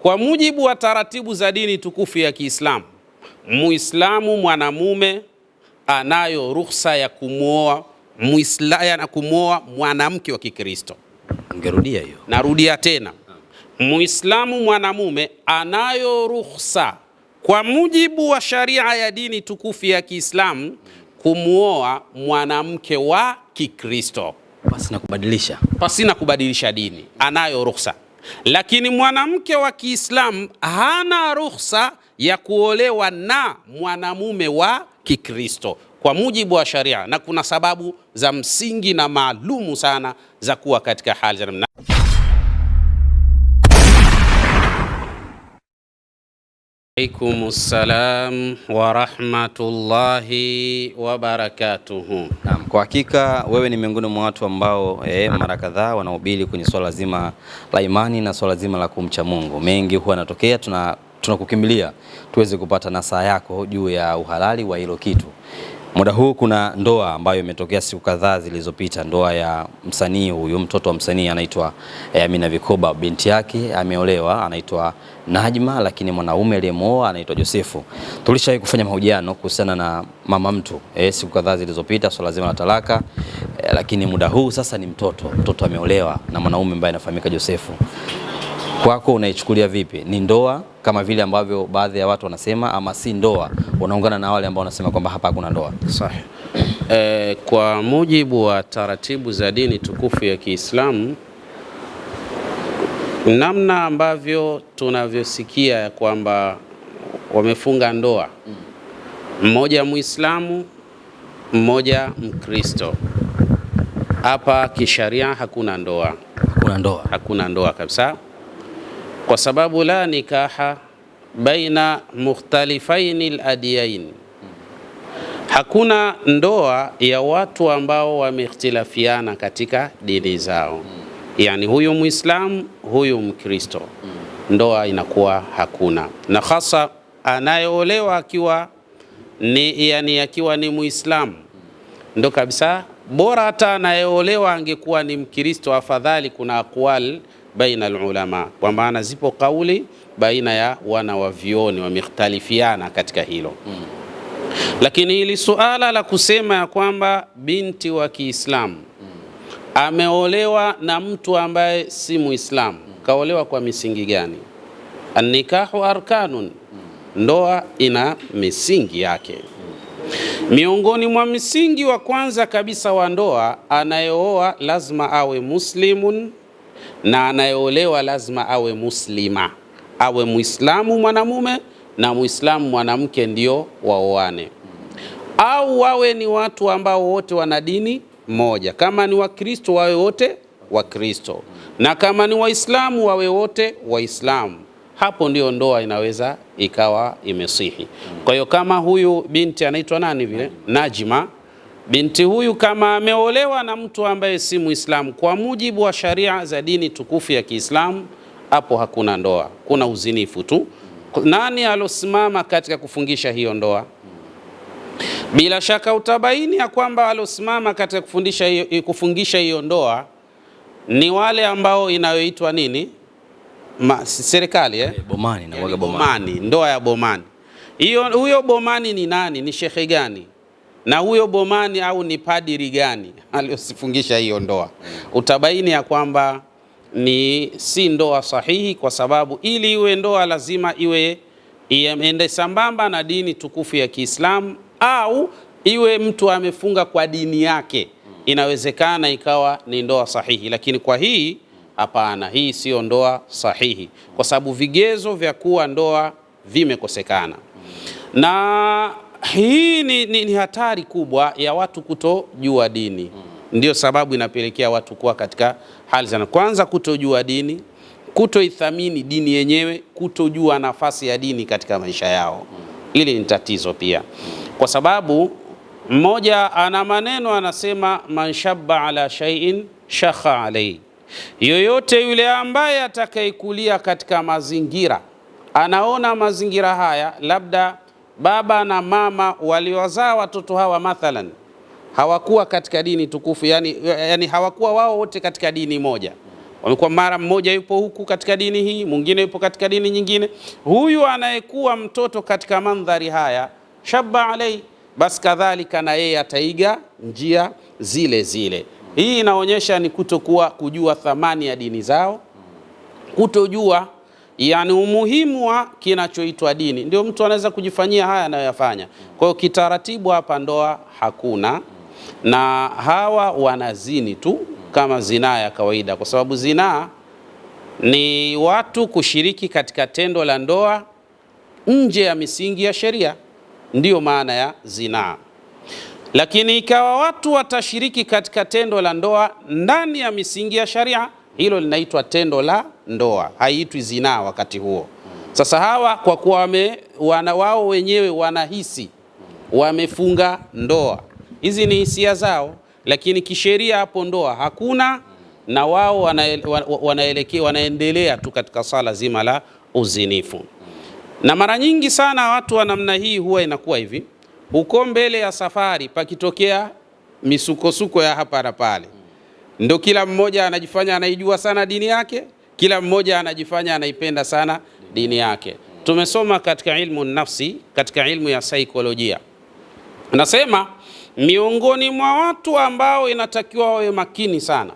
Kwa mujibu wa taratibu za dini tukufu ya Kiislamu, Muislamu mwanamume anayo ruhusa ya kumwoa mwanamke wa Kikristo. Ungerudia hiyo. Narudia tena. Muislamu mwanamume anayo ruhusa kwa mujibu wa sharia ya dini tukufu ya Kiislamu kumwoa mwanamke wa Kikristo pasina kubadilisha dini, anayo ruhusa. Lakini mwanamke wa Kiislamu hana ruhusa ya kuolewa na mwanamume wa Kikristo kwa mujibu wa sharia, na kuna sababu za msingi na maalumu sana za kuwa katika hali za namna. Alaikumussalam wa rahmatullahi wa barakatuhu. Naam, kwa hakika wewe ni miongoni mwa watu ambao mara kadhaa wanahubiri kwenye swala zima la imani na swala zima la kumcha Mungu. Mengi huwa yanatokea, tunakukimbilia tuweze kupata nasaha yako juu ya uhalali wa hilo kitu. Muda huu kuna ndoa ambayo imetokea siku kadhaa zilizopita, ndoa ya msanii huyu, mtoto wa msanii anaitwa Amina Vikoba. Binti yake ameolewa, anaitwa Najma, lakini mwanaume aliyemuoa anaitwa Josefu. Tulishawahi kufanya mahojiano kuhusiana na mama mtu siku kadhaa zilizopita, swala zima la talaka, lakini muda huu sasa ni mtoto ameolewa na mwanaume ambaye anafahamika Josefu. Kwako unaichukulia vipi? Ni ndoa kama vile ambavyo baadhi ya watu wanasema, ama si ndoa? Unaungana na wale ambao wanasema kwamba hapa hakuna ndoa? Sahihi. Kwa mujibu wa taratibu za dini tukufu ya Kiislamu, namna ambavyo tunavyosikia kwamba wamefunga ndoa, mmoja Muislamu mmoja Mkristo, hapa kisharia hakuna ndoa. Hakuna ndoa kabisa, kwa sababu la nikaha baina mukhtalifaini al-adiyain. Hakuna ndoa ya watu ambao wameikhtilafiana katika dini zao, yani huyu Muislamu huyu Mkristo, ndoa inakuwa hakuna. Na hasa anayeolewa akiwa ni Muislamu ndo kabisa bora. Hata anayeolewa angekuwa ni Mkristo afadhali. Kuna aqwal baina al-ulama, kwa maana zipo kauli baina ya wana wa vioni wamekhtalifiana katika hilo. Lakini hili suala la kusema ya kwamba binti wa Kiislamu ameolewa na mtu ambaye si Muislamu, kaolewa kwa misingi gani? An-nikahu arkanun, ndoa ina misingi yake. Miongoni mwa misingi wa kwanza kabisa wa ndoa, anayeoa lazima awe muslimun na anayeolewa lazima awe muslima, awe Muislamu mwanamume na Muislamu mwanamke, ndio waoane. Au wawe ni watu ambao wote wana dini moja, kama ni Wakristo wawe wote Wakristo, na kama ni Waislamu wawe wote Waislamu. Hapo ndio ndoa inaweza ikawa imesihi. Kwa hiyo kama huyu binti anaitwa nani vile? Najma. Binti huyu kama ameolewa na mtu ambaye si Muislamu, kwa mujibu wa sharia za dini tukufu ya Kiislamu, hapo hakuna ndoa, kuna uzinifu tu. Nani alosimama katika kufungisha hiyo ndoa? Bila shaka utabaini ya kwamba alosimama katika kufungisha hiyo ndoa ni wale ambao inayoitwa nini? Serikali bomani, na waga bomani, ndoa ya bomani. Huyo bomani ni nani? Ni shekhe gani? Na huyo bomani au ni padiri gani aliosifungisha hiyo ndoa? Utabaini ya kwamba si ndoa sahihi, kwa sababu ili iwe ndoa lazima iwe iende sambamba na dini tukufu ya Kiislamu, au iwe mtu amefunga kwa dini yake, inawezekana ikawa ni ndoa sahihi. Lakini kwa hii hapana, hii sio ndoa sahihi, kwa sababu vigezo vya kuwa ndoa vimekosekana. Na hii ni hatari kubwa ya watu kutojua dini. Ndio sababu inapelekea watu kuwa katika hali za kwanza kutojua dini, kutoithamini dini yenyewe, kutojua nafasi ya dini katika maisha yao. Ili ni tatizo pia, kwa sababu mmoja ana maneno anasema, man shabba ala shay'in shakha alayhi. Yoyote yule ambaye atakayekulia katika mazingira, anaona mazingira haya, labda baba na mama waliwazaa watoto hawa mathalan hawakuwa katika dini tukufu, yani hawakuwa wao wote katika dini moja, Wamekuwa mara mmoja yupo huku katika dini hii, mwingine yupo katika dini nyingine. Huyu anayekuwa mtoto katika mandhari haya, shabba alai, basi kadhalika na yeye ataiga njia zile zile. Hii inaonyesha ni kutokuwa kujua thamani ya dini zao, kutojua yani umuhimu wa kinachoitwa dini. Ndio mtu anaweza kujifanyia haya anayoyafanya. Kwa hiyo kitaratibu hapa ndoa hakuna, na hawa wanazini tu kama zinaa ya kawaida, kwa sababu zinaa ni watu kushiriki katika tendo la ndoa nje ya misingi ya sheria, ndiyo maana ya zinaa. Lakini ikawa watu watashiriki katika tendo la ndoa ndani ya misingi ya sharia, hilo linaitwa tendo la ndoa, haiitwi zinaa wakati huo. Sasa hawa kwa kuwa wao wenyewe wanahisi wamefunga ndoa, hizi ni hisia zao, lakini kisheria hapo ndoa hakuna, na wao wanaendelea tu katika swala zima la uzinifu. Na mara nyingi sana watu wa namna hii huwa inakuwa hivi, huko mbele ya safari pakitokea misukosuko ya hapa na pale, ndio kila mmoja anajifanya anaijua sana dini yake, kila mmoja anajifanya anaipenda sana dini yake. Tumesoma katika ilmu nafsi, katika ilmu ya saikolojia, nasema miongoni mwa watu ambao inatakiwa wawe makini sana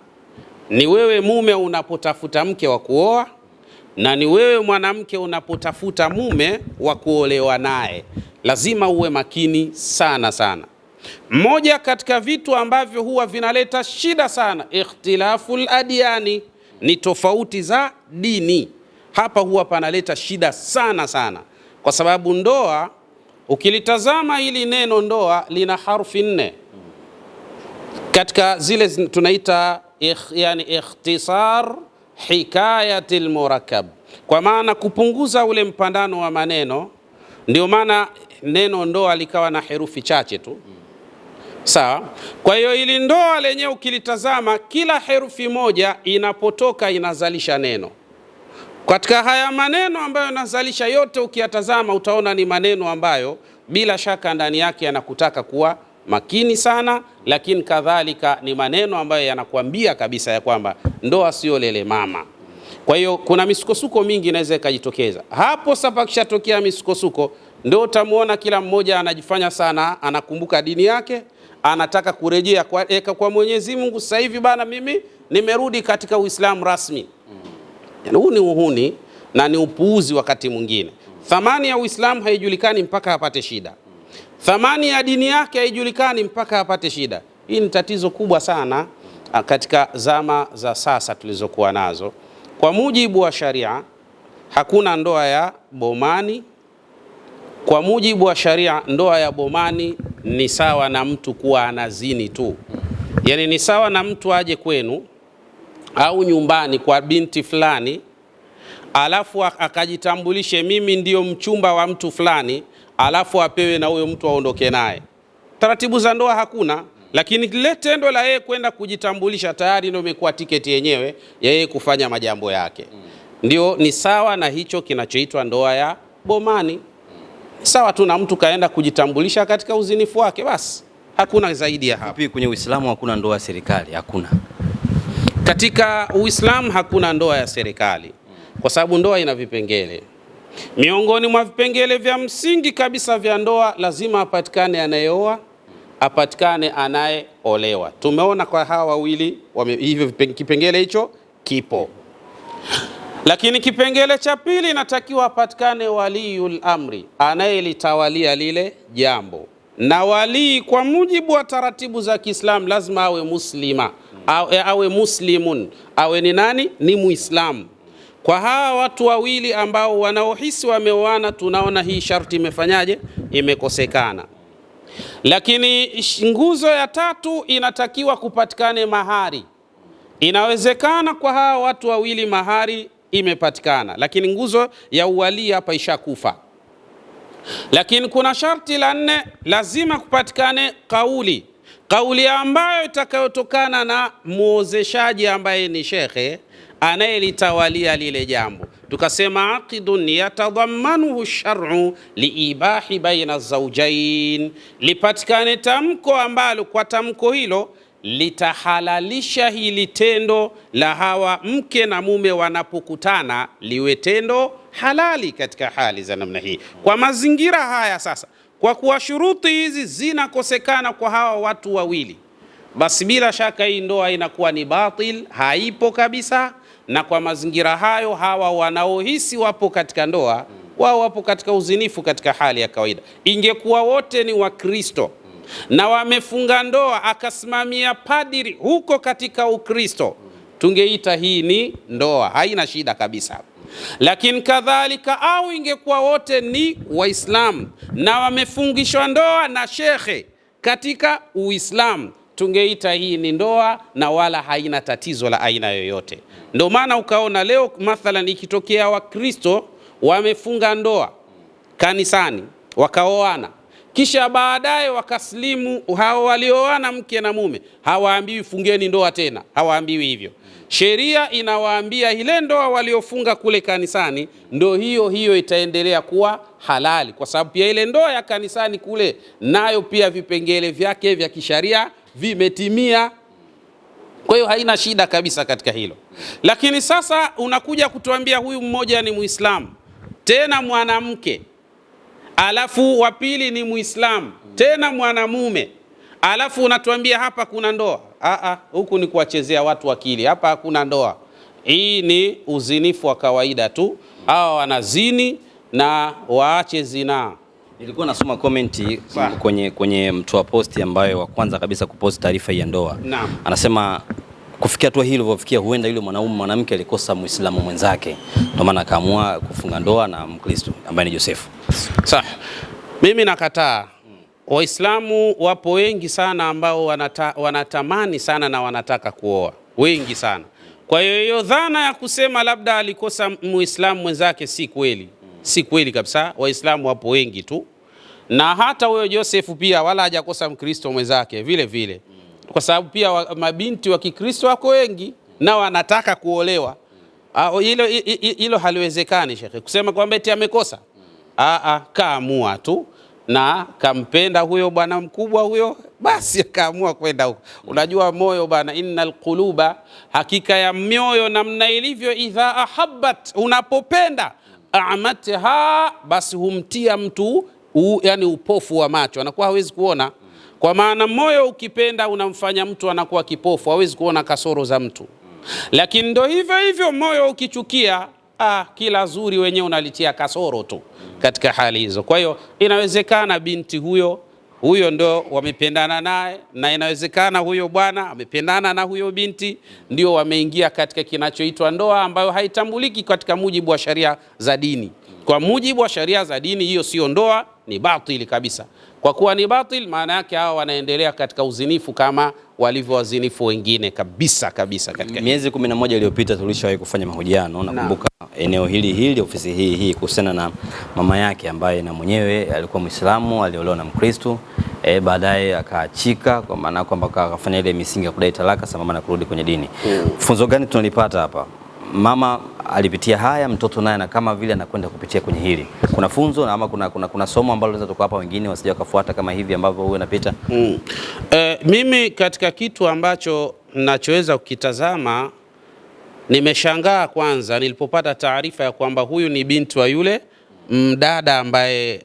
ni wewe mume unapotafuta mke wa kuoa, na ni wewe mwanamke unapotafuta mume wa kuolewa naye. Lazima uwe makini sana sana. Mmoja katika vitu ambavyo huwa vinaleta shida sana, ikhtilaful adyani, ni tofauti za dini. Hapa huwa panaleta shida sana sana, kwa sababu ndoa, ukilitazama hili neno ndoa lina harfi 4 katika zile tunaita yani ikhtisar hikayatil murakkab, kwa maana kupunguza ule mpandano wa maneno. Ndio maana neno ndoa likawa na herufi chache tu, sawa. Kwa hiyo ili ndoa lenyewe ukilitazama, kila herufi moja inapotoka inazalisha neno. Katika haya maneno ambayo yanazalisha yote, ukiyatazama utaona ni maneno ambayo bila shaka ndani yake yanakutaka kuwa makini sana, lakini kadhalika ni maneno ambayo yanakuambia kabisa ya kwamba ndoa sio lele mama. Kwa hiyo kuna misukosuko mingi inaweza ikajitokeza hapo. Sasa pakishatokea misukosuko, ndio utamuona kila mmoja anajifanya sana anakumbuka dini yake, anataka kurejea kwa Mwenyezi Mungu. Sasa hivi bana, mimi nimerudi katika Uislamu rasmi. Yani huu ni uhuni na ni upuuzi. Wakati mwingine thamani ya Uislamu haijulikani mpaka apate shida, thamani ya dini yake haijulikani mpaka apate shida. Hii ni tatizo kubwa sana katika zama za sasa tulizokuwa nazo. Kwa mujibu wa sharia hakuna ndoa ya bomani. Kwa mujibu wa sharia, ndoa ya bomani ni sawa na mtu kuwa anazini tu. Yani ni sawa na mtu aje kwenu au nyumbani kwa binti fulani, alafu akajitambulishe, mimi ndio mchumba wa mtu fulani, alafu apewe na huyo mtu aondoke naye. Taratibu za ndoa hakuna, lakini lile tendo la yeye kwenda kujitambulisha tayari ndio imekuwa tiketi yenyewe ya yeye kufanya majambo yake. Ndio ni sawa na hicho kinachoitwa ndoa ya bomani. Sawa tu na mtu kaenda kujitambulisha katika uzinifu wake, basi hakuna zaidi ya hapo. Kwenye Uislamu hakuna ndoa ya serikali? Hakuna. Katika Uislamu hakuna ndoa ya serikali, kwa sababu ndoa ina vipengele. Miongoni mwa vipengele vya msingi kabisa vya ndoa, lazima apatikane anayeoa, apatikane anayeolewa. Tumeona kwa hawa wawili hivyo kipengele hicho kipo. Lakini kipengele cha pili, inatakiwa apatikane waliyul amri, anayelitawalia lile jambo. Na walii kwa mujibu wa taratibu za Kiislamu lazima awe muslima, awe muslimun, awe ni nani? Ni Muislamu. Kwa hawa watu wawili ambao wanaohisi wameoana, tunaona hii sharti imefanyaje? Imekosekana. Lakini nguzo ya tatu, inatakiwa kupatikane mahari. Inawezekana kwa hawa watu wawili mahari imepatikana, lakini nguzo ya uwali hapa ishakufa. Lakini kuna sharti la 4, lazima kupatikane kauli ambayo itakayotokana na muozeshaji ambaye ni shekhe anayelitawalia lile jambo. Tukasema aqidun yatadhammanuhu shar'u liibahi baina zawjain, lipatikane tamko ambalo kwa tamko hilo litahalalisha hili tendo la hawa mke na mume wanapokutana liwe tendo halali katika hali za namna hii. Kwa mazingira haya sasa, kwa kuwa shuruti hizi zinakosekana kwa hawa watu wawili, basi bila shaka hii ndoa inakuwa ni batil, haipo kabisa. Na kwa mazingira hayo, hawa wanaohisi wapo katika ndoa, wao wapo katika uzinifu katika hali ya kawaida. Ingekuwa wote ni Wakristo na wamefunga ndoa, akasimamia padiri huko katika Ukristo, tungeita hii ni ndoa, haina shida kabisa. Lakini kadhalika, au ingekuwa wote ni Waislamu na wamefungishwa ndoa na shekhe katika Uislamu, tungeita hii ni ndoa na wala haina tatizo la aina yoyote. Ndio maana ukaona leo mathalan ikitokea Wakristo wamefunga ndoa kanisani wakaoana, kisha baadaye wakaslimu, hao walioana mke na mume, hawaambiwi fungeni ndoa tena, hawaambiwi hivyo. Sheria inawaambia ile ndoa waliofunga kule kanisani ndo hiyo hiyo itaendelea kuwa halali, kwa sababu pia ile ndoa ya kanisani kule nayo pia vipengele vyake vya kisharia vimetimia. Kwa hiyo haina shida kabisa katika hilo. Lakini sasa unakuja kutuambia huyu mmoja ni Muislamu tena mwanamke, alafu wa pili ni Muislamu tena mwanamume, alafu unatuambia hapa kuna ndoa. Huku ni kuwachezea watu akili. Hapa hakuna ndoa, hii ni uzinifu wa kawaida tu. Hawa wanazini na waache zinaa. Nilikuwa nasoma komenti kwenye mtu wa posti ambaye wa kwanza kabisa kuposti taarifa hii ya ndoa. Naam. Anasema kufikia hatua hii ilivyofikia, huenda yule mwanamke alikosa Muislamu mwenzake, ndio maana akaamua kufunga ndoa na Mkristo ambaye ni Joseph. Sawa. Mimi nakataa. Waislamu wapo wengi sana ambao wanatamani sana na wanataka kuoa, wengi sana. Kwa hiyo dhana ya kusema labda alikosa Muislamu mwenzake si kweli. Si kweli kabisa. Waislamu wapo wengi tu, na hata huyo Joseph pia wala hajakosa Mkristo mwenzake vile vile, kwa sababu pia mabinti wa Kikristo wako wengi na wanataka kuolewa. Hilo haliwezekani shekhe kusema kwamba eti amekosa. Kaamua tu na kampenda huyo bwana mkubwa huyo, basi akaamua kwenda huko. Unajua moyo bana, innal quluba, hakika ya mioyo namna ilivyo, idha ahabbat, unapopenda, a'matha, basi humtia mtu yani upofu wa macho, anakuwa hawezi kuona. Kwa maana moyo ukipenda unamfanya mtu anakuwa kipofu, hawezi kuona kasoro za mtu. Lakini ndo hivyo hivyo moyo ukichukia, kila zuri wenyewe unalitia kasoro tu katika hali hizo. Kwa hiyo inawezekana binti huyo ndo wamependana naye, na inawezekana huyo bwana amependana na huyo binti, ndio wameingia katika kinachoitwa ndoa ambayo haitambuliki katika mujibu wa sharia za dini. Kwa mujibu wa sharia za dini, hiyo sio ndoa, ni batili kabisa. Kwa kuwa ni batil, maana yake hawa wanaendelea katika uzinifu kama walivyo wazinifu wengine kabisa kabisa. Katika miezi 11 iliyopita tulishawahi kufanya mahojiano, nakumbuka eneo hili ofisi hii kuhusiana na mama yake ambaye na mwenyewe alikuwa Muislamu, aliolewa na Mkristo, baadaye akaachika, kwa maana kwamba akafanya ile misingi ya kudai talaka sambamba na kurudi kwenye dini. Funzo gani tunalipata hapa? Mama alipitia haya, mtoto naye na kama vile anakwenda kupitia kwenye hili. Kuna funzo na ama kuna somo ambalo linaweza tukawapa wengine wasije wakafuata kama hivi ambavyo huwa anapita? Mimi katika kitu ambacho ninachoweza kukitazama, nimeshangaa kwanza nilipopata taarifa ya kwamba huyu ni binti wa yule mdada ambaye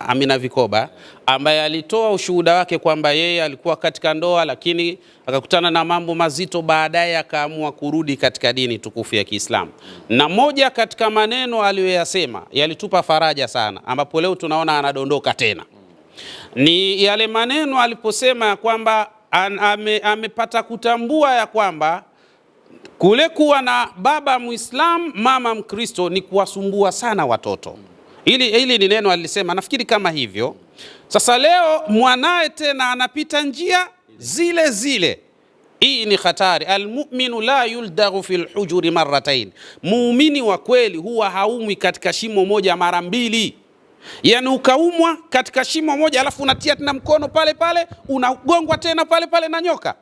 Amina Vikoba, ambaye alitoa ushuhuda wake kwamba yeye alikuwa katika ndoa lakini akakutana na mambo mazito, baadaye akaamua kurudi katika dini tukufu ya Kiislamu. Na moja katika maneno aliyoyasema yalitupa faraja sana, ambapo leo tunaona anadondoka tena, ni yale maneno aliposema ya kwamba amepata kutambua ya kwamba kule kuwa na baba Muislamu mama Mkristo ni kuwasumbua sana watoto. Hili ni neno alisema, nafikiri kama hivyo. Sasa leo mwanae tena anapita njia zile zile. Hii ni hatari. Almu'minu la yuldaghu fil hujuri marratain, muumini wa kweli huwa haumwi katika shimo moja mara mbili. Yani ukaumwa katika shimo moja alafu unatia tena mkono pale pale, unagongwa tena pale pale na nyoka.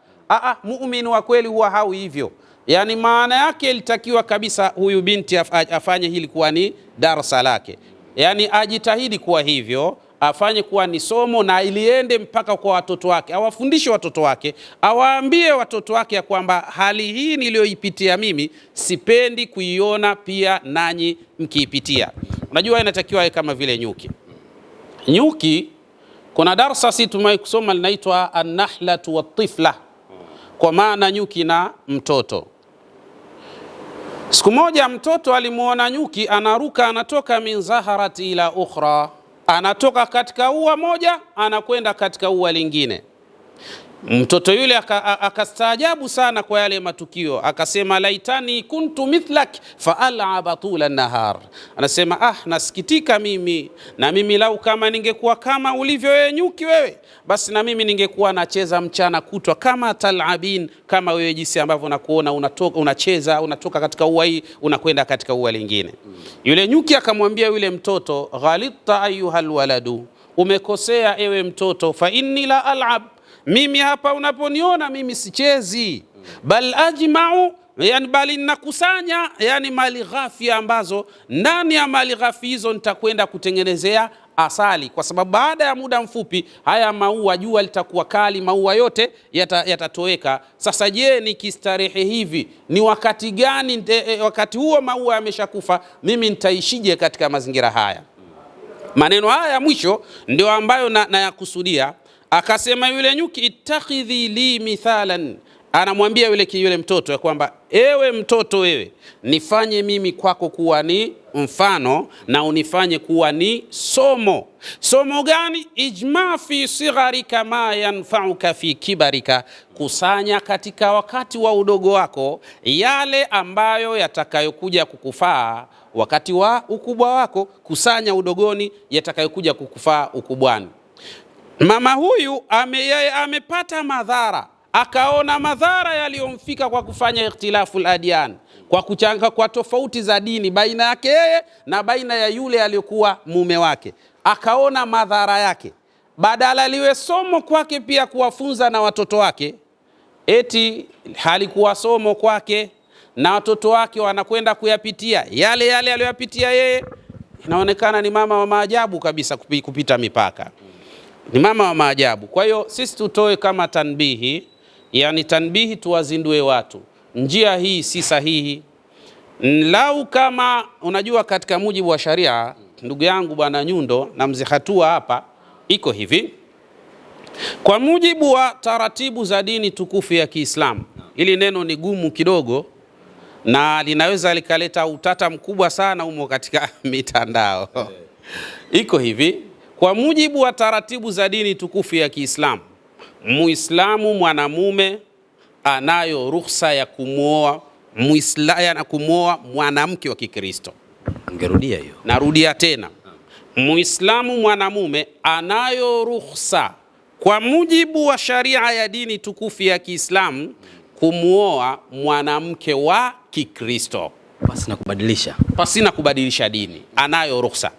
Muumini wa kweli huwa haui hivyo. Yani maana yake ilitakiwa kabisa huyu binti afanye hili kuwa ni darasa lake. Yani ajitahidi kuwa hivyo, afanye kuwa ni somo na iliende mpaka kwa watoto wake, awafundishe watoto wake, awaambie watoto wake ya kwamba hali hii niliyoipitia mimi sipendi kuiona pia nanyi mkiipitia. Unajua inatakiwa kama vile nyuki. Nyuki, kuna darasa sisi tumai kusoma linaitwa an-nahlatu wat-tifla, kwa maana nyuki na mtoto. Siku moja mtoto alimuona nyuki anaruka, anatoka min zaharati ila ukhra, anatoka katika ua moja anakwenda katika ua lingine. Mtoto yule akastaajabu sana kwa yale matukio, akasema laitani kuntu mithlak faal'aba tula nahar. Anasema nasikitika mimi, na mimi lau kama ningekuwa kama ulivyo wewe nyuki wewe, basi na mimi ningekuwa nacheza mchana kutwa kama talabin, kama wewe jinsi ambavyo nakuona unacheza, unatoka katika ua hii unakwenda katika ua lingine. Yule nyuki akamwambia yule mtoto, ghalita ayuhal waladu, umekosea ewe mtoto, fa inni la al'ab, mimi hapa unaponiona mimi sichezi, bal ajma'u, yani bali nakusanya, yani mali ghafi ambazo ndani ya mali ghafi hizo nitakwenda kutengenezea asali, kwa sababu baada ya muda mfupi haya maua, jua litakuwa kali, maua yote yatatoweka. Sasa je, nikistarehe hivi ni wakati gani? Wakati huo maua yameshakufa, mimi nitaishije katika mazingira haya? Maneno haya ya mwisho ndio ambayo nayakusudia. Akasema yule nyuki, ittakhidhi li mithalan, anamwambia yule mtoto ya kwamba ewe mtoto wewe, nifanye mimi kwako kuwa ni mfano na unifanye kuwa ni somo. Somo gani? Ijma fi sigharika ma yanfa'uka fi kibarika, kusanya katika wakati wa udogo wako yale ambayo yatakayokuja kukufaa wakati wa ukubwa wako, kusanya udogoni yatakayokuja kukufaa ukubwani. Mama huyu amepata madhara, akaona madhara yaliyomfika kwa kufanya ikhtilafu al-adyan, kwa kuchanga kwa tofauti za dini baina yake yeye na baina ya yule aliyokuwa mume wake. Akaona madhara yake, badala liwe somo kwake pia kuwafunza na watoto wake, eti halikuwa somo kwake na watoto wake wanakwenda kuyapitia yale aliyoyapitia yeye. Inaonekana ni mama wa maajabu kabisa, kupita mipaka. Ni mama wa maajabu. Kwa hiyo sisi tutoe kama tanbihi, yani tanbihi, tuwazindue watu, njia hii si sahihi. Lau kama unajua katika mujibu wa sharia, ndugu yangu bwana Nyundo na mzee Hatua hapa, iko hivi. Kwa mujibu wa taratibu za dini tukufu ya Kiislamu, ili neno ni gumu kidogo na linaweza likaleta utata mkubwa sana humo katika mitandao. Iko hivi. Kwa mujibu wa taratibu za dini tukufu ya Kiislamu, Muislamu mwanamume anayo ruhusa ya kumwoa mwanamke wa Kikristo. Ungerudia hiyo. Narudia tena. Muislamu mwanamume anayo ruhusa kwa mujibu wa sharia ya dini tukufu ya Kiislamu kumwoa mwanamke wa Kikristo pasina kubadilisha dini, anayo ruhusa.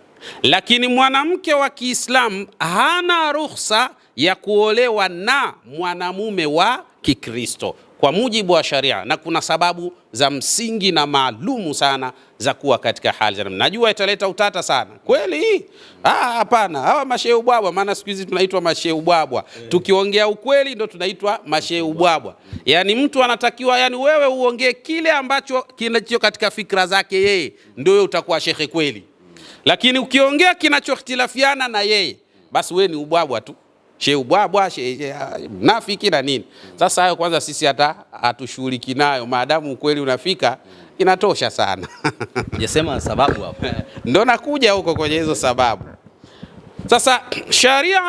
Lakini mwanamke wa Kiislamu hana ruhusa ya kuolewa na mwanamume wa Kikristo kwa mujibu wa sharia, na kuna sababu za msingi na maalumu sana za kuwa katika hali za namna. Najua italeta utata sana. Kweli? Hapana. Hawa mashehe ubwabwa, maana siku hizi tunaitwa mashehe ubwabwa. Tukiongea ukweli ndo tunaitwa mashehe ubwabwa. Yani mtu anatakiwa, yani wewe uongee kile ambacho kinacho katika fikra zake yeye, ndio wewe utakuwa shekhe kweli. Lakini ukiongea kinachokhtilafiana na yeye, basi wewe ni ubwabwa tu. Shehe ubwabwa, shehe mnafiki na nini. Sasa hayo kwanza sisi hata hatushughuliki nayo, maadamu ukweli unafika inatosha sana. Hujasema sababu hapo. Ndio nakuja huko kwenye hizo sababu. Sasa sharia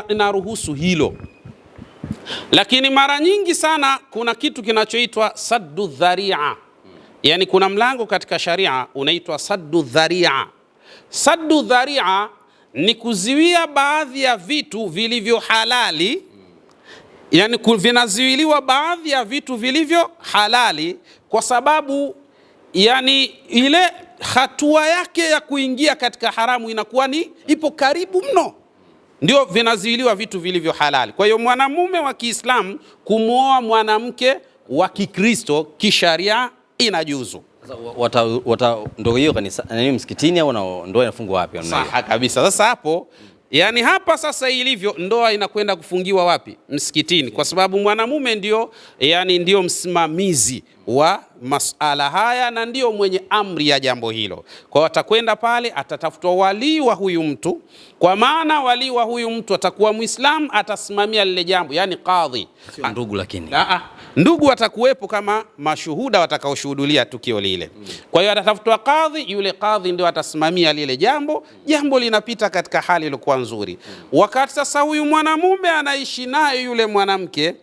inaruhusu hilo. Lakini mara nyingi sana kuna kitu kinachoitwa saddu dharia. Yani kuna mlango katika sharia unaitwa saddu dharia. Saddu dharia ni kuziwia baadhi ya vitu vilivyo halali, yani vinaziwiliwa baadhi ya vitu vilivyo halali kwa sababu yani ile hatua yake ya kuingia katika haramu inakuwa ni ipo karibu mno, ndio vinaziwiliwa vitu vilivyo halali. Kwa hiyo mwanamume wa Kiislamu kumwoa mwanamke wa Kikristo kisharia inajuzu. Ndio hiyo kanisa nani, msikitini au ndoa inafungwa wapi? Saha kabisa. Sasa hapo, yani hapa sasa ilivyo, ndoa inakwenda kufungiwa wapi? Msikitini, kwa sababu mwanamume ndio msimamizi wa masala haya na ndio mwenye amri ya jambo hilo. Kwa hiyo atakwenda pale, atatafutwa walii wa huyu mtu, kwa maana walii wa huyu mtu atakuwa Muislamu, atasimamia lile jambo, yani kadhi. Sio ndugu, lakini ndugu watakuwepo kama mashuhuda watakaoshuhudia tukio lile. Kwa hiyo atatafutwa kadhi, yule kadhi ndio atasimamia lile jambo, jambo linapita katika hali iliyokuwa nzuri. Wakati sasa huyu mwanamume anaishi naye yule mwanamke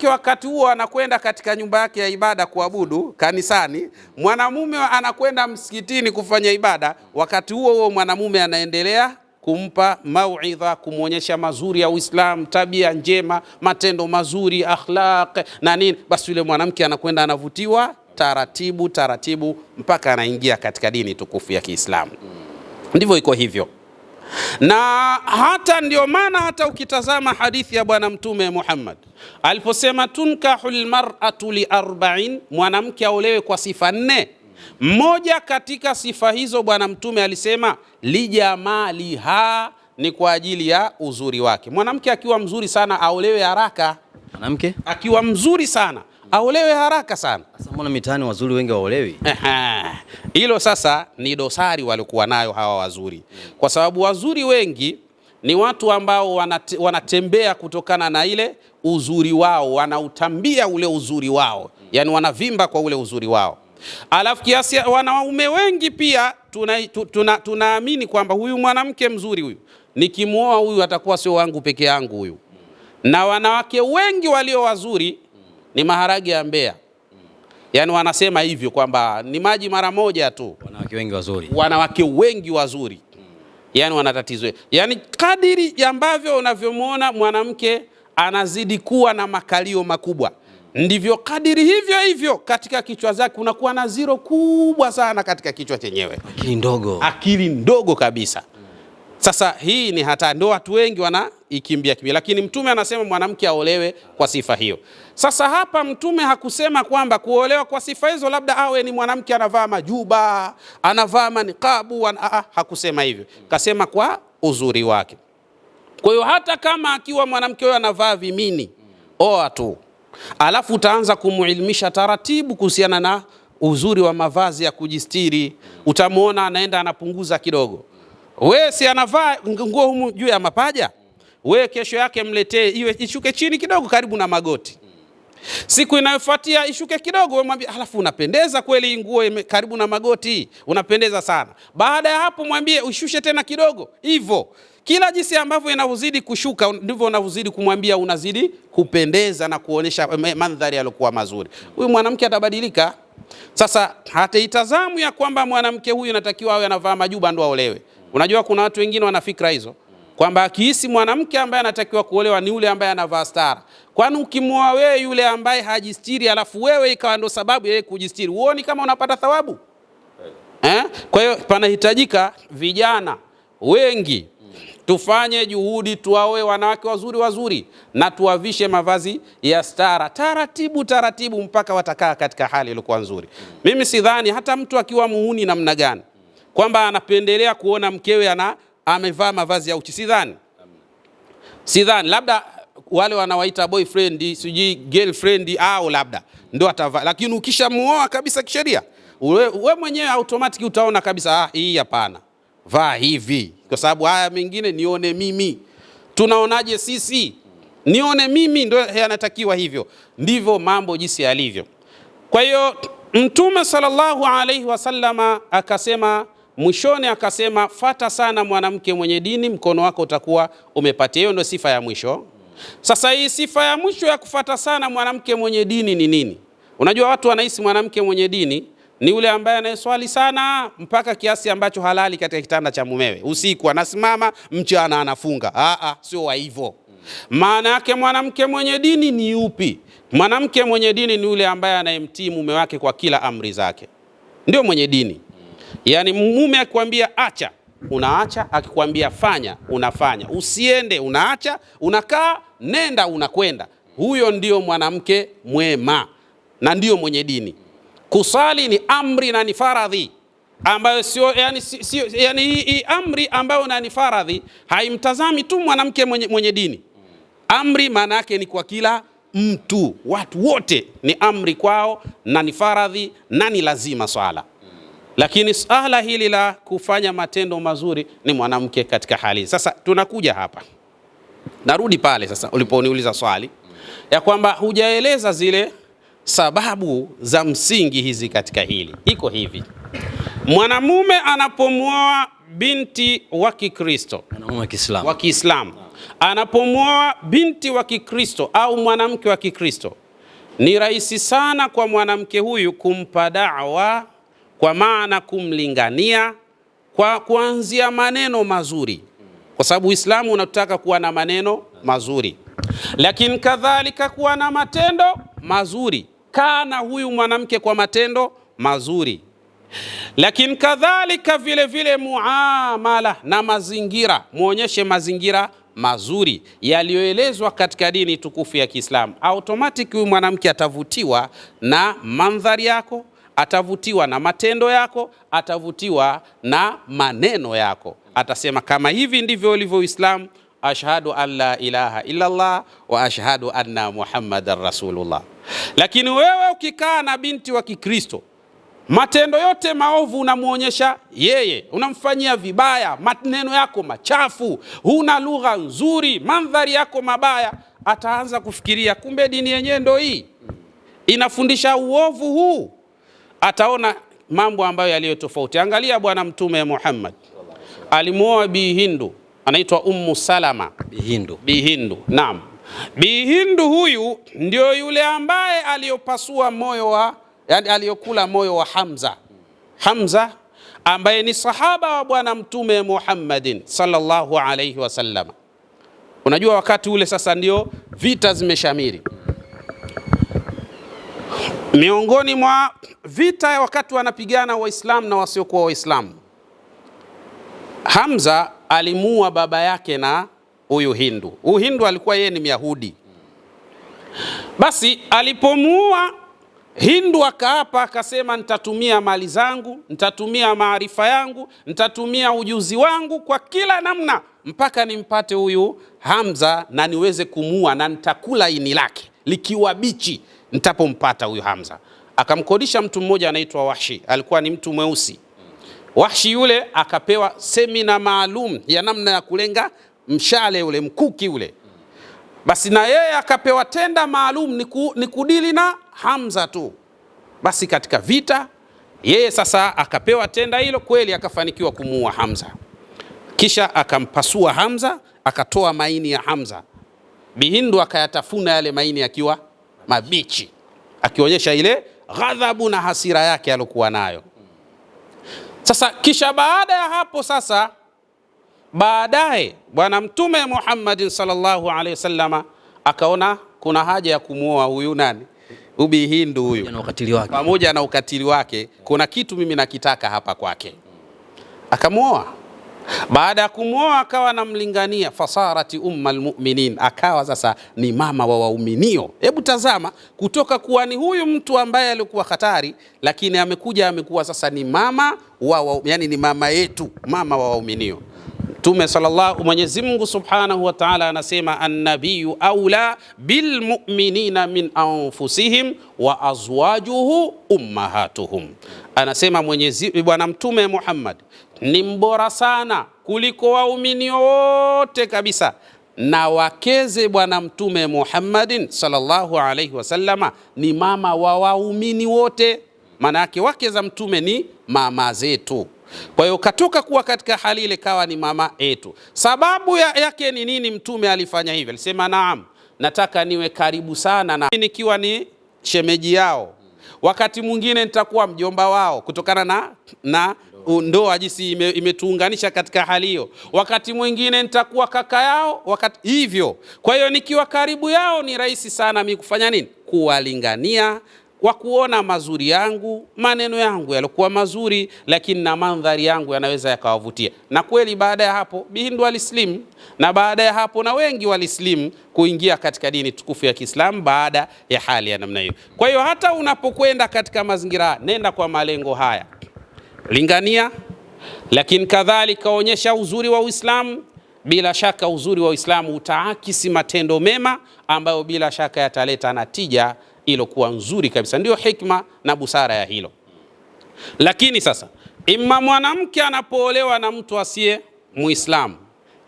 wakati huo anakwenda katika nyumba yake ya ibada kuabudu kanisani, mwanamume anakwenda msikitini kufanya ibada. Wakati huo mwanamume anaendelea kumpa mauidha, kumwonyesha mazuri ya Uislamu, tabia njema, matendo mazuri, akhlaq na nini. Basi yule mwanamke anakwenda anavutiwa taratibu taratibu mpaka anaingia katika dini tukufu ya Kiislamu. Ndivyo iko hivyo. Na hata ndio maana hata ukitazama hadithi ya Bwana Mtume Muhammad aliposema tunkahul mar'atu li 40, mwanamke aolewe kwa sifa 4. Mmoja katika sifa hizo Bwana Mtume alisema lijamaliha, ni kwa ajili ya uzuri wake. Mwanamke akiwa mzuri sana aolewe haraka. Mwanamke akiwa mzuri sana aolewe haraka sana. Sasa mbona mitaani wazuri wengi waolewi? Hilo sasa ni dosari walikuwa nayo hawa wazuri, kwa sababu wazuri wengi ni watu ambao wanatembea kutokana na ile uzuri wao, wanautambia ule uzuri wao, yani wanavimba kwa ule uzuri wao. Alafu kiasi wanaume wengi pia tunaamini kwamba huyu mwanamke mzuri huyu nikimuoa huyu atakuwa sio wangu peke yangu huyu. Na wanawake wengi walio wazuri ni maharage ya Mbeya. Yani wanasema hivyo kwamba ni maji mara moja tu. Wanawake wengi wazuri yani wana tatizo. Yani kadiri ambavyo unavyomuona mwanamke anazidi kuwa na makalio makubwa, ndivyo kadiri hivyo katika kichwa zake kunakuwa na zero kubwa sana katika kichwa chenyewe. Akili ndogo kabisa. Sasa hii ni hata ndio watu wengi wanaikimbia, lakini Mtume anasema mwanamke aolewe kwa sifa hiyo. Sasa hapa Mtume hakusema kwamba kuolewa kwa sifa hizo labda awe ni mwanamke anavaa majuba, anavaa manikabu, hakusema hivyo. Kasema kwa uzuri wake. Kwa hiyo hata kama akiwa mwanamke huyo anavaa vimini, oa tu. Alafu utaanza kumuelimisha taratibu kuhusiana na uzuri wa mavazi ya kujistiri. Utamuona anaenda anapunguza kidogo. We si anavaa nguo humu juu ya mapaja, we kesho yake mletee iwe ishuke chini kidogo karibu na magoti. Siku inayofuatia ishuke kidogo, wewe mwambie alafu unapendeza kweli, nguo karibu na magoti unapendeza sana. Baada ya hapo mwambie ushushe tena kidogo. Hivyo kila jinsi ambavyo inavyozidi kushuka ndivyo unavyozidi kumwambia unazidi kupendeza na kuonesha mandhari yaliokuwa mazuri. Huyu mwanamke atabadilika. Sasa hata itazamu ya kwamba mwanamke huyu anatakiwa awe anavaa majuba ndo aolewe. Unajua kuna watu wengine wana fikra hizo kwamba akihisi mwanamke ambaye anatakiwa kuolewa ni yule ambaye anavaa stara. Kwani ukimwoa wewe yule ambaye hajistiri alafu wewe ikawa ndo sababu yeye kujistiri, uone kama unapata thawabu? Kwa hiyo panahitajika vijana wengi tufanye juhudi tuwaoe wanawake wazuri na tuwavishe mavazi ya stara taratibu mpaka watakaa katika hali iliyokuwa nzuri. Mimi sidhani hata mtu akiwa muhuni namna gani kwamba anapendelea kuona mkewe amevaa mavazi ya uchi. Sidhani, labda wale wanawaita boyfriend, siji girlfriend au labda ndio atavaa, lakini ukishamuoa kabisa kisheria, wewe mwenyewe automatic utaona kabisa hii hapana, vaa hivi, kwa sababu haya mengine nione mimi. Tunaonaje sisi? Nione mimi ndio yanatakiwa hivyo. Ndivyo mambo jinsi yalivyo. Kwa hiyo Mtume sallallahu alaihi wasallama akasema mwishoni, akasema fata sana mwanamke mwenye dini, mkono wako utakuwa umepatia. Hiyo ndio sifa ya mwisho. Sasa hii sifa ya mwisho ya kufata sana mwanamke mwenye dini ni nini? Unajua watu wanahisi mwanamke mwenye dini ni yule ambaye anayeswali sana mpaka kiasi ambacho halali katika kitanda cha mumewe. Usiku anasimama, mchana anafunga. Sio hivyo. Maana yake mwanamke mwenye dini ni yupi? Mwanamke mwenye dini ni yule ambaye anayemtii mume wake kwa kila amri zake. Ndio mwenye dini. Yaani mume akikwambia acha, unaacha, akikwambia fanya, unafanya. Usiende, unaacha, unakaa, nenda, unakwenda. Huyo ndio mwanamke mwema na ndio mwenye dini. Kusali ni amri na ni faradhi ambayo sio yani hii amri ambayo na ni faradhi haimtazami tu mwanamke mwenye dini. Amri maana yake ni kwa kila mtu, watu wote ni amri kwao na ni faradhi na ni lazima swala. Lakini swala hili la kufanya matendo mazuri ni mwanamke katika hali. Sasa tunakuja hapa, narudi pale sasa uliponiuliza swali ya kwamba hujaeleza zile sababu za msingi hizi katika hili. Iko hivi, mwanamume anapomwoa binti wa Kikristo, mwanamume wa Kiislamu anapomwoa binti wa Kikristo au mwanamke wa Kikristo, ni rahisi sana kwa mwanamke huyu kumpa da'wa, kwa maana kumlingania kwa kuanzia maneno mazuri, kwa sababu Uislamu unataka kuwa na maneno mazuri, lakini kadhalika kuwa na matendo mazuri. Kana huyu mwanamke kwa matendo mazuri, lakini kadhalika vile vile muamala na mazingira, muonyeshe mazingira mazuri yaliyoelezwa katika dini tukufu ya Kiislamu. Automatic huyu mwanamke atavutiwa na mandhari yako, atavutiwa na matendo yako, atavutiwa na maneno yako. Atasema kama hivi ndivyo ulivyo Uislamu, ashhadu an la ilaha illa Allah wa ashhadu anna Muhammadar Rasulullah. Lakini wewe ukikaa na binti wa Kikristo, matendo yote maovu unamuonyesha yeye, unamfanyia vibaya, maneno yako machafu, huna lugha nzuri, mandhari yako mabaya, ataanza kufikiria kumbe dini yenyewe ndio hii inafundisha uovu huu. Ataona mambo ambayo yaliyo tofauti. Angalia Bwana Mtume Muhammad alimuoa Bi Hindu, anaitwa Ummu Salama. Bi Hindu. Naam. Bi Hindu huyu ndio yule ambaye aliyopasua moyo wa, yani aliyokula moyo wa Hamza ambaye ni sahaba wa Bwana Mtume Muhammadin sallallahu alayhi wasallam. Unajua wakati ule sasa ndio vita zimeshamiri. Miongoni mwa vita wakati wanapigana Waislamu na wasiokuwa Waislamu, Hamza alimuua baba yake na huyu Hindu. Huyu Hindu alikuwa yeye ni Myahudi. Basi alipomuua Hindu akaapa akasema, nitatumia mali zangu, nitatumia maarifa yangu, nitatumia ujuzi wangu kwa kila namna mpaka nimpate huyu Hamza na niweze kumuua, na nitakula ini lake likiwa bichi nitapompata huyu Hamza. Akamkodisha mtu mmoja anaitwa Wahshi, alikuwa ni mtu mweusi. Wahshi yule akapewa semina maalum ya namna ya kulenga mshale ule, mkuki ule. Basi na yeye akapewa tenda maalum ni kudili na Hamza tu. Basi katika vita yeye sasa akapewa tenda hilo, kweli akafanikiwa kumuua Hamza. Kisha akampasua Hamza, akatoa maini ya Hamza. Bi Hindu akayatafuna yale maini akiwa mabichi, akionyesha ile ghadhabu na hasira yake aliyokuwa nayo. Sasa kisha baada ya hapo sasa, baadaye Bwana Mtume Muhammad sallallahu alaihi wasallam akaona kuna haja ya kumuoa huyu nani, Bi Hindu huyu, pamoja na ukatili wake, kuna kitu mimi nakitaka hapa kwake. Akamuoa. Baada ya kumuoa akawa anamlingania, fasarati ummal mu'minin, akawa sasa ni mama wa wauminio. Hebu tazama, kutoka kuwa ni huyu mtu ambaye alikuwa hatari, lakini amekuwa sasa ni mama yani ni mama yetu, mama wa wauminio. Mtume sallallahu, Mwenyezi Mungu subhanahu wa ta'ala anasema, an-nabiyyu aula bil mu'minina min anfusihim wa azwajuhu ummahatuhum. Anasema Bwana Mtume Muhammad ni mbora sana kuliko waumini wote kabisa, na wakeze Bwana Mtume Muhammadin sallallahu alaihi wasallama ni mama wa waumini wote. Maana yake wake za mtume ni mama zetu. Kwa hiyo katoka kuwa katika hali ile kawa ni mama yetu. Sababu yake ni nini mtume alifanya hivyo? Alisema, naam, nataka niwe karibu sana na nikiwa ni shemeji yao, wakati mwingine nitakuwa mjomba wao kutokana na ndoa jinsi imetuunganisha katika hali hiyo, wakati mwingine nitakuwa kaka yao, wakati hivyo. Kwa hiyo nikiwa karibu yao ni rahisi sana mimi kufanya nini? Kuwalingania, wa kuona mazuri yangu, maneno yangu yalikuwa mazuri, lakini na mandhari yangu yanaweza yakawavutia. Na kweli baada ya hapo Bihindu alislimu, na baada ya hapo na wengi walislimu kuingia katika dini tukufu ya Kiislamu baada ya hali ya namna hiyo. Kwa hiyo hata unapokwenda katika mazingira, nenda kwa malengo haya: lingania, lakini kadhalika onyesha uzuri wa Uislamu. Bila shaka uzuri wa Uislamu utaakisi matendo mema ambayo bila shaka yataleta natija ilokuwa nzuri kabisa. Ndio hikma na busara ya hilo. Lakini sasa, imma mwanamke anapoolewa na mtu asiye Muislamu,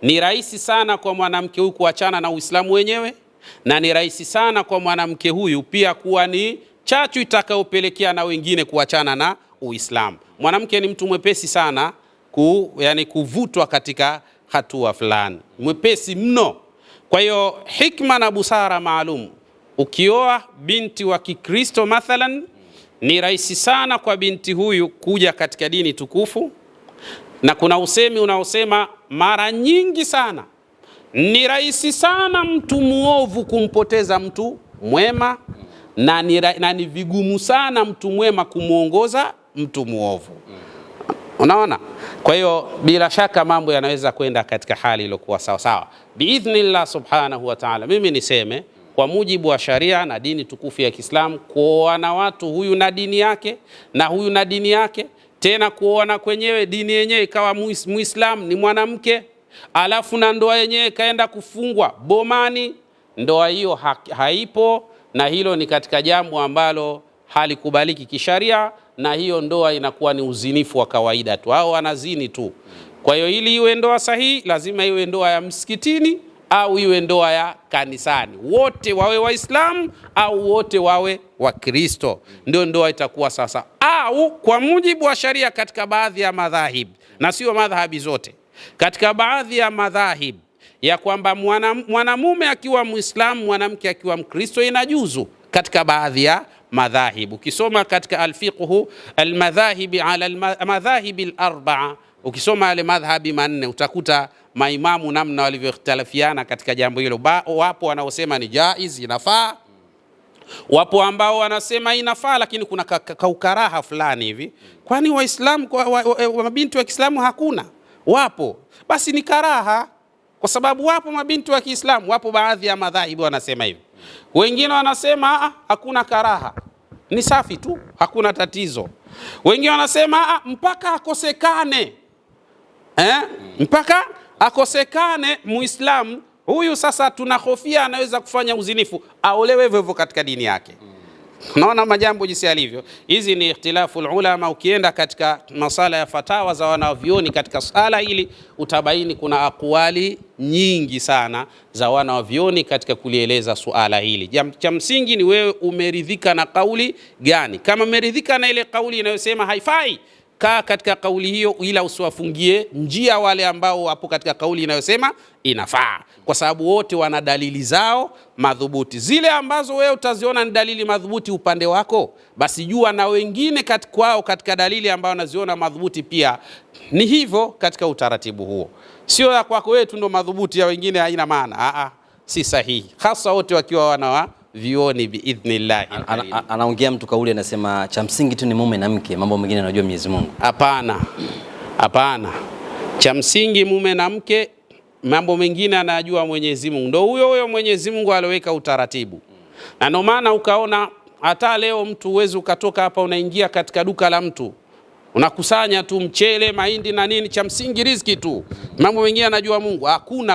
ni rahisi sana kwa mwanamke huyu kuachana na Uislamu wenyewe, na ni rahisi sana kwa mwanamke huyu pia kuwa ni chachu itakayopelekea na wengine kuachana na Uislamu. Mwanamke ni mtu mwepesi sana kuvutwa katika hatua fulani, mwepesi mno. Kwa hiyo hikma na busara maalum, ukioa binti wa Kikristo mathalan, ni rahisi sana kwa binti huyu kuja katika dini tukufu. Na kuna usemi unaosema mara nyingi sana ni rahisi sana mtu muovu kumpoteza mtu mwema, na ni vigumu sana mtu mwema kumuongoza mtu muovu. Unaona? Kwa hiyo bila shaka mambo yanaweza kwenda katika hali iliyokuwa sawa sawa biidhnillah subhanahu wa ta'ala. Mimi niseme kwa mujibu wa sharia na dini tukufu ya Kiislamu, kuoana watu huyu na dini yake na huyu na dini yake, tena kuoana kwenyewe dini yenyewe ikawa Muislamu ni mwanamke, alafu na ndoa yenyewe kaenda kufungwa bomani, ndoa hiyo haipo, na hilo ni katika jambo ambalo halikubaliki kisharia, na hiyo ndoa inakuwa ni uzinifu wa kawaida tu, au wanazini tu. Kwa hiyo ili iwe ndoa sahihi lazima iwe ndoa ya msikitini au iwe ndoa ya kanisani, wote wawe Waislamu au wote wawe Wakristo, ndio ndoa itakuwa sasa. Au kwa mujibu wa sharia katika baadhi ya madhahib, na sio madhahabi zote, katika baadhi ya madhahib ya kwamba mwanamume akiwa Muislamu, mwanamke akiwa Mkristo inajuzu katika baadhi ya madhahib. Ukisoma katika alfiqhu almadhahibi ala almadhahibi alarba'a, ukisoma yale madhhabi manne utakuta maimamu namna walivyoختلفiana katika jambo hilo. Wapo wanaosema ni jaiz, inafaa. Wapo ambao wanasema inafaa lakini kuna kaukaraha fulani hivi. Kwani Waislamu mabinti wa Kiislamu hakuna? Wapo. Basi ni karaha kwa sababu wapo mabinti wa Kiislamu. Wapo baadhi ya madhahibu wanasema hivi. Wengine wanasema hakuna karaha, ni safi tu, hakuna tatizo. Wengine wanasema mpaka akosekane, mpaka akosekane Muislamu huyu, sasa tunahofia anaweza kufanya uzinifu, aolewe hivyo hivyo katika dini yake. Unaona majambo jinsi yalivyo. Hizi ni ikhtilafu ulama. Ukienda katika masala ya fatawa za wanavyuoni katika sala hili utabaini kuna akwali nyingi sana za wanavyuoni katika kulieleza suala hili. Cha msingi ni wewe umeridhika na kauli gani. Kama umeridhika na ile kauli inayosema haifai, kaa katika kauli hiyo, ila usiwafungie njia wale ambao wapo katika kauli inayosema inafaa, kwa sababu wote wana dalili zao madhubuti. Zile ambazo wewe utaziona ni dalili madhubuti upande wako, basi jua na wengine kwao katika dalili ambao wanaziona madhubuti pia ni hivyo katika utaratibu huo. Sio ya kwako wewe tu ndo madhubuti, ya wengine haina maana. Si sahihi, hasa wote wakiwa wana vioni biidhnillah. Anaongea mtu kauli anasema cha msingi tu ni mume na mke, mambo mengine anajua Mwenyezi Mungu. Hapana, cha msingi mume na mke, mambo mengine anajua Mwenyezi Mungu. Ndio huyo Mwenyezi Mungu aloweka utaratibu. Na ndio maana ukaona hata leo mtu uwezi ukatoka hapa unaingia katika duka la mtu unakusanya tu mchele, mahindi na nini, cha msingi riziki tu. Mambo mengine anajua Mungu.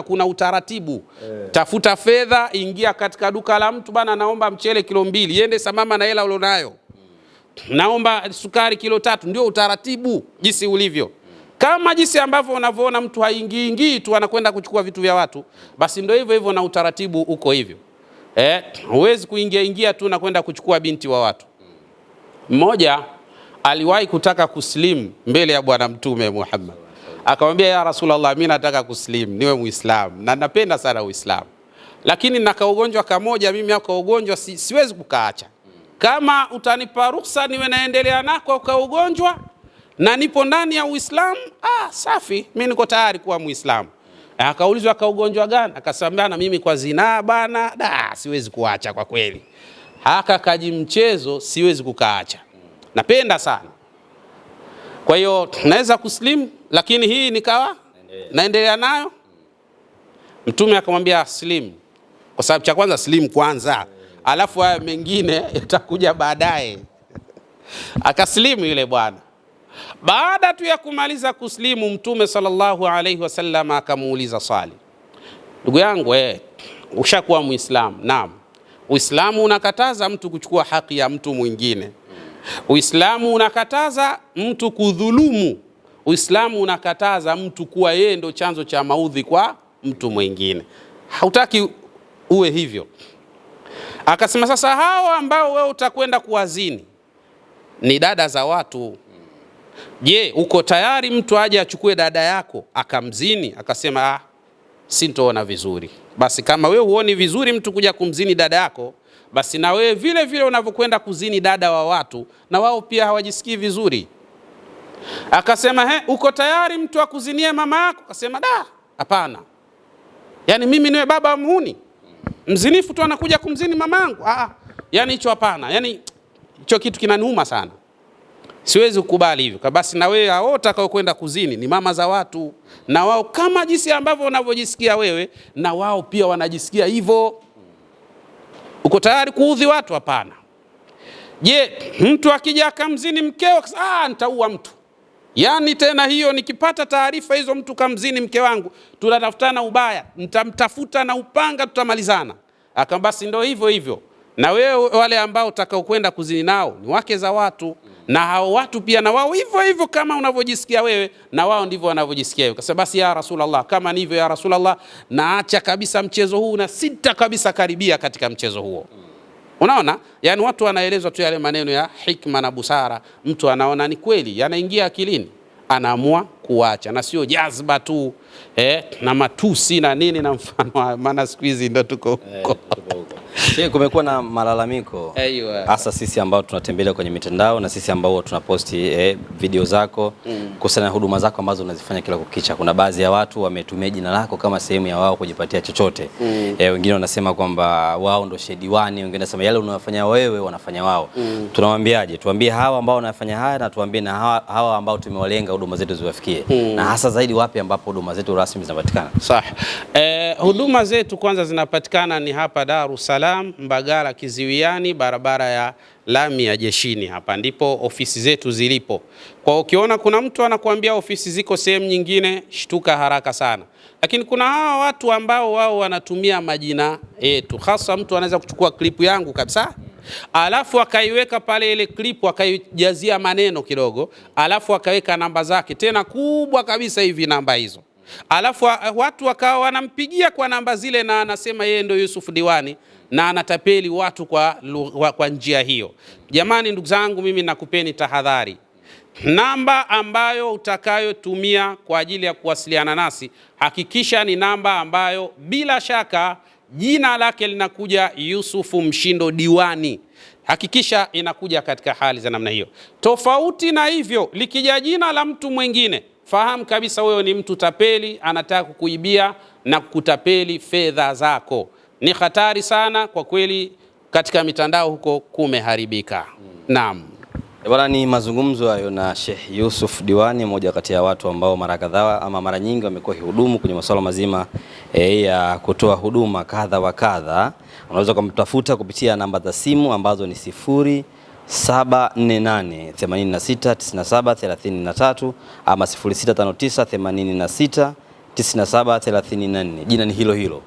Kuna utaratibu. Tafuta fedha, ingia katika duka la mtu, bana naomba mchele kilo 2, yende samama na hela ulionayo. Naomba sukari kilo 3, ndio utaratibu jinsi ulivyo. Kama jinsi ambavyo unavyoona mtu haingii tu anakwenda kuchukua vitu vya watu, basi ndio hivyo hivyo na utaratibu uko hivyo. Huwezi kuingia tu na kwenda kuchukua binti wa watu. Mmoja aliwahi kutaka kuslimu mbele ya Bwana Mtume Muhammad. Akamwambia, ya Rasulullah, mimi nataka kuslimu, niwe Muislamu na napenda sana Uislamu, lakini nina ugonjwa kamoja, mimi hako ugonjwa siwezi kukaacha. Kama utanipa ruhusa niwe naendelea nako kwa ugonjwa na nipo ndani ya Uislamu, safi, mimi niko tayari kuwa Muislamu. Akaulizwa, ka ugonjwa gani? Akasema, mimi kwa zinaa bana, siwezi kuacha kwa kweli. haka kaji mchezo siwezi kukaacha, napenda sana. Kwa hiyo naweza kuslimu, lakini hii nikawa naendelea nayo. Mtume akamwambia slim, kwa sababu cha kwanza slim kwanza, alafu haya mengine yatakuja baadaye. Akaslimu yule bwana. Baada tu ya kumaliza kuslimu, Mtume sallallahu alaihi wasallam akamuuliza swali, ndugu yangu, ushakuwa Muislamu? Naam. Uislamu unakataza mtu kuchukua haki ya mtu mwingine. Uislamu unakataza mtu kudhulumu. Uislamu unakataza mtu kuwa yeye ndo chanzo cha maudhi kwa mtu mwingine. Hautaki uwe hivyo. Akasema sasa hawa ambao wewe utakwenda kuwazini ni dada za watu. Je, uko tayari mtu aje achukue dada yako akamzini? Akasema sintoona vizuri. Basi kama wewe huoni vizuri mtu kuja kumzini dada yako, basi na wewe vile vile unavyokwenda kuzini dada wa watu, na wao pia hawajisikii vizuri. Akasema uko tayari mtu akuzinie mama yako? Akasema hapana. Yani mimi niwe baba muhuni mzinifu tu anakuja kumzini mamangu? Yani hicho hapana. Yani hicho kitu kinaniuma sana, siwezi kukubali hivyo. Basi na wewe hao utakao kwenda kuzini ni mama za watu, na wao kama jinsi ambavyo unavyojisikia wewe, na wao pia wanajisikia hivyo. Uko tayari kuudhi watu? Hapana. Je, mtu akija akamzini mkeo, nitaua mtu? Yani tena hiyo, nikipata taarifa hizo mtu kamzini mke wangu, tunatafutana ubaya, nitamtafuta na upanga, tutamalizana. Basi ndio hivyo hivyo. Na wewe wale ambao utakao kwenda kuzini nao ni wake za watu, na hao watu pia na wao hivyo hivyo kama unavyojisikia wewe, na wao ndivyo wanavyojisikia wewe. Kwa basi ya Rasulullah, kama ni hivyo ya Rasulullah, naacha kabisa mchezo huu na sita kabisa karibia katika mchezo huo. Unaona? Yani watu wanaelezwa tu yale maneno ya hikma na busara, mtu anaona ni kweli, yanaingia akilini, anaamua kuacha, na sio jazba tu na matusi na nini na mfano, maana siku hizi ndo tuko huko. Kumekuwa na malalamiko hasa sisi ambao tunatembelea kwenye mitandao na sisi ambao tunaposti video zako kuhusiana na huduma zako ambazo unazifanya kila kukicha. Kuna baadhi ya watu wametumia jina lako kama sehemu ya wao kujipatia chochote. Wengine wanasema kwamba wao ndo shediwani, wengine wanasema yale unayofanya wewe wanafanya wao. Tunawaambiaje? Tuambie hawa ambao wanafanya haya, na tuambie na hawa ambao tumewalenga huduma zetu ziwafikie. Na hasa zaidi wapi ambapo huduma zetu rasmi zinapatikana? Sawa. Huduma zetu kwanza zinapatikana ni hapa Dar es Salaam, Mbagala Kiziwiani, barabara ya lami ya Jeshini. Hapa ndipo ofisi zetu zilipo. Kwa ukiona kuna mtu anakuambia ofisi ziko sehemu nyingine, shtuka haraka sana. Lakini kuna hawa watu ambao wao wanatumia majina yetu. Hasa mtu anaweza kuchukua klipu yangu kabisa, alafu akaiweka pale ile klipu, akaijazia maneno kidogo, alafu akaweka namba zake tena kubwa kabisa hivi namba hizo. Alafu watu wakawa wanampigia kwa namba zile, na anasema yeye ndio Yusuf Diwani, na anatapeli watu kwa njia hiyo. Jamani, ndugu zangu, mimi nakupeni tahadhari. Namba ambayo utakayotumia kwa ajili ya kuwasiliana nasi, hakikisha ni namba ambayo bila shaka jina lake linakuja Yusufu Mshindo Diwani. Hakikisha inakuja katika hali za namna hiyo. Tofauti na hivyo, likija jina la mtu mwingine, fahamu kabisa wewe ni mtu tapeli, anataka kukuibia na kukutapeli fedha zako. Ni hatari sana kwa kweli, katika mitandao huko kumeharibika. Naam. Bwana, ni mazungumzo hayo na Sheikh Yusuf Diwani, mmoja kati ya watu ambao mara kadhaa ama mara nyingi wamekuwa kihudumu kwenye masuala mazima ya kutoa huduma kadha wa kadha. Unaweza kumtafuta kupitia namba za simu ambazo ni 0748 86 97 33 ama 0659 86 97 34. Jina ni hilo hilo,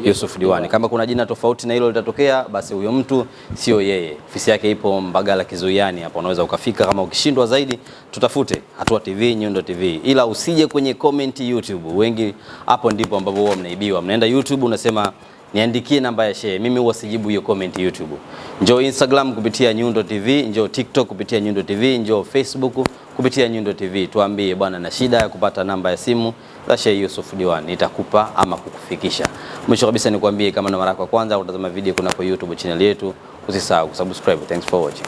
Yusuf Diwani. Kama kuna jina tofauti na hilo litatokea, basi huyo mtu sio yeye. Ofisi yake ipo Mbagala Kizuiani, hapo unaweza ukafika. Kama ukishindwa zaidi, tutafute Hatua TV, Nyundo TV. Ila usije kwenye comment YouTube. Wengi hapo ndipo ambapo huwa mnaibiwa. Mnaenda YouTube unasema niandikie namba ya shehe. Mimi huwa sijibu hiyo comment YouTube. Njoo Instagram kupitia Nyundo TV, njoo TikTok kupitia Nyundo TV, njoo Facebook kupitia Nyundo TV. Tuambie bwana, na shida ya kupata namba ya simu za Sheikh Yusuf Diwani, nitakupa ama kukufikisha. Mwisho kabisa nikwambie, kama na mara ya kwanza utazama video kunako YouTube channel yetu, usisahau kusubscribe. Thanks for watching.